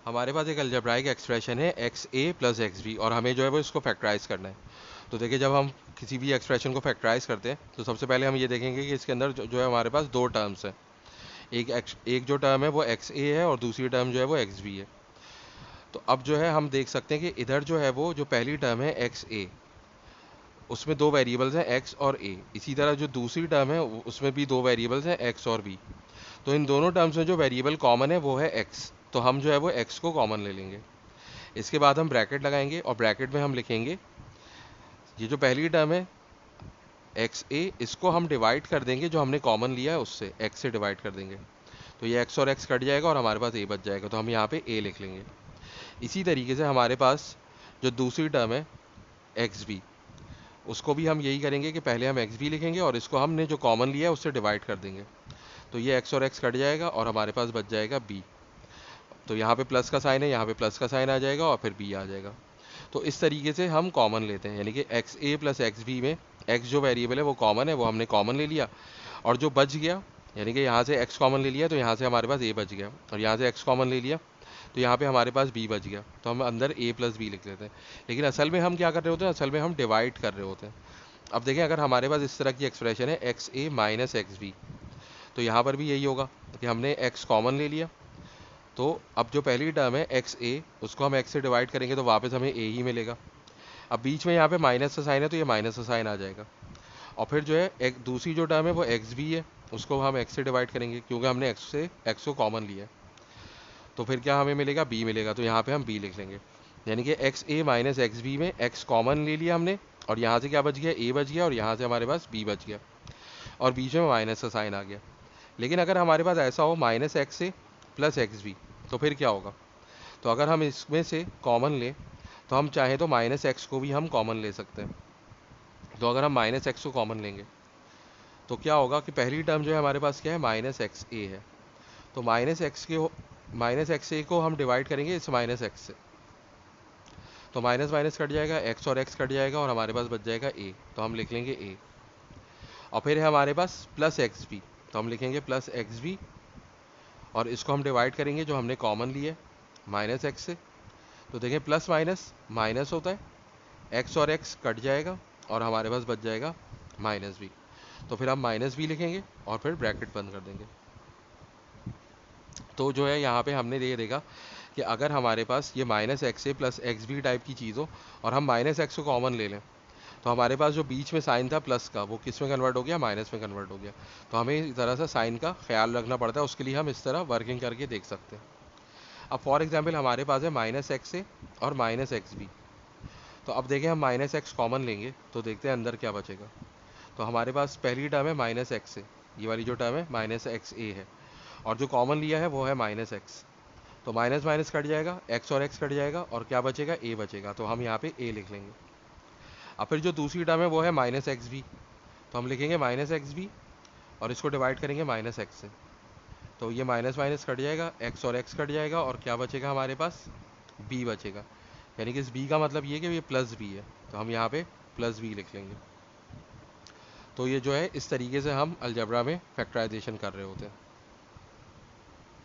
हमारे पास एक algebraic expression है एक्स ए प्लस एक्स बी और हमें जो है वो इसको फैक्टराइज करना है। तो देखिए जब हम किसी भी एक्सप्रेशन को फैक्टराइज करते हैं तो सबसे पहले हम ये देखेंगे कि इसके अंदर जो है हमारे पास दो टर्म्स हैं। एक जो टर्म है वो एक्स ए है और दूसरी टर्म जो है वो एक्स बी है। तो अब जो है हम देख सकते हैं कि इधर जो है वो जो पहली टर्म है एक्स ए, उसमें दो वेरिएबल्स हैं एक्स और ए। इसी तरह जो दूसरी टर्म है उसमें भी दो वेरिएबल्स हैं एक्स और बी। तो इन दोनों टर्म्स में जो वेरिएबल कॉमन है वो है एक्स, तो हम जो है वो एक्स को कॉमन ले लेंगे। इसके बाद हम ब्रैकेट लगाएंगे और ब्रैकेट में हम लिखेंगे ये जो पहली टर्म है एक्स ए, इसको हम डिवाइड कर देंगे जो हमने कॉमन लिया है उससे, एक्स से डिवाइड कर देंगे। तो ये एक्स और एक्स कट जाएगा और हमारे पास ए बच जाएगा, तो हम यहाँ पे ए लिख लेंगे। इसी तरीके से हमारे पास जो दूसरी टर्म है एक्स बी, उसको भी हम यही करेंगे कि पहले हम एक्स बी लिखेंगे और इसको हमने जो कॉमन लिया है उससे डिवाइड कर देंगे। तो ये एक्स और एक्स कट जाएगा और हमारे पास बच जाएगा बी। तो यहाँ पे प्लस का साइन है, यहाँ पे प्लस का साइन आ जाएगा और फिर बी आ जाएगा। तो इस तरीके से हम कॉमन लेते हैं, यानी कि एक्स ए प्लस एक्स बी में एक्स जो वेरिएबल है वो कॉमन है, वो हमने कॉमन ले लिया। और जो बच गया, यानी कि यहाँ से एक्स कॉमन ले लिया तो यहाँ से हमारे पास ए बच गया, और यहाँ से एक्स कॉमन ले लिया तो यहाँ पे हमारे पास बी बच गया। तो हम अंदर ए प्लस बी लिख लेते हैं। लेकिन असल में हम क्या कर रहे होते हैं, असल में हम डिवाइड कर रहे होते हैं। अब देखें अगर हमारे पास इस तरह की एक्सप्रेशन है एक्स ए माइनस एक्स बी, तो यहाँ पर भी यही होगा कि हमने एक्स कॉमन ले लिया। तो अब जो पहली टर्म है एक्स ए, उसको हम एक्स से डिवाइड करेंगे तो वापस हमें ए ही मिलेगा। अब बीच में यहाँ पे माइनस का साइन है तो ये माइनस का साइन आ जाएगा। और फिर जो है एक दूसरी जो टर्म है वो एक्स बी है, उसको हम एक्स से डिवाइड करेंगे क्योंकि हमने एक्स से एक्स को कॉमन लिया है। तो फिर क्या हमें मिलेगा, बी मिलेगा, तो यहाँ पे हम बी लिख लेंगे। यानी कि एक्स ए माइनस एक्स बी में एक्स कॉमन ले लिया हमने, और यहाँ से क्या बच गया, ए बच गया, और यहाँ से हमारे पास बी बच गया, और बीच में माइनस का साइन आ गया। लेकिन अगर हमारे पास ऐसा हो माइनस एक्स ए प्लस एक्स बी, तो फिर क्या होगा। तो अगर हम इसमें से कॉमन लें तो हम चाहें तो माइनस एक्स को भी हम कॉमन ले सकते हैं। तो अगर हम माइनस एक्स को कॉमन लेंगे तो क्या होगा कि पहली टर्म जो है हमारे पास क्या है, माइनस एक्स ए है। तो माइनस एक्स ए को हम डिवाइड करेंगे इस माइनस एक्स से, तो माइनस माइनस कट जाएगा, एक्स और एक्स कट जाएगा और हमारे पास बच जाएगा ए, तो हम लिख लेंगे ए। और फिर है हमारे पास प्लस एक्स बी, तो हम लिखेंगे प्लस एक्स बी, और इसको हम डिवाइड करेंगे जो हमने कॉमन लिए माइनस एक्स से। तो देखें प्लस माइनस माइनस होता है, एक्स और एक्स कट जाएगा और हमारे पास बच जाएगा माइनस बी। तो फिर हम माइनस बी लिखेंगे और फिर ब्रैकेट बंद कर देंगे। तो जो है यहाँ पे हमने ये देखा कि अगर हमारे पास ये माइनस एक्स ए प्लस एक्स बी टाइप की चीज़ हो और हम माइनस एक्स को कॉमन ले लें, तो हमारे पास जो बीच में साइन था प्लस का, वो किस में कन्वर्ट हो गया, माइनस में कन्वर्ट हो गया। तो हमें इस तरह से साइन का ख्याल रखना पड़ता है, उसके लिए हम इस तरह वर्किंग करके देख सकते हैं। अब फॉर एग्जाम्पल हमारे पास है माइनस एक्स ए और माइनस एक्स बी। तो अब देखें हम माइनस एक्स कॉमन लेंगे तो देखते हैं अंदर क्या बचेगा। तो हमारे पास पहली टर्म है माइनस एक्स ए, ये वाली जो टर्म है माइनस एक्स ए है, और जो कॉमन लिया है वो है माइनस एक्स। तो माइनस माइनस कट जाएगा, एक्स और एक्स कट जाएगा, और क्या बचेगा, ए बचेगा, तो हम यहाँ पे ए लिख लेंगे। अब फिर जो दूसरी टर्म है वो है माइनस एक्स बी, तो हम लिखेंगे माइनस एक्स बी और इसको डिवाइड करेंगे माइनस एक्स से। तो ये माइनस माइनस कट जाएगा, एक्स और एक्स कट जाएगा, और क्या बचेगा हमारे पास, बी बचेगा। यानी कि इस बी का मतलब ये कि ये प्लस बी है, तो हम यहाँ पे प्लस बी लिख लेंगे। तो ये जो है इस तरीके से हम अलजेब्रा में फैक्टराइजेशन कर रहे होते हैं।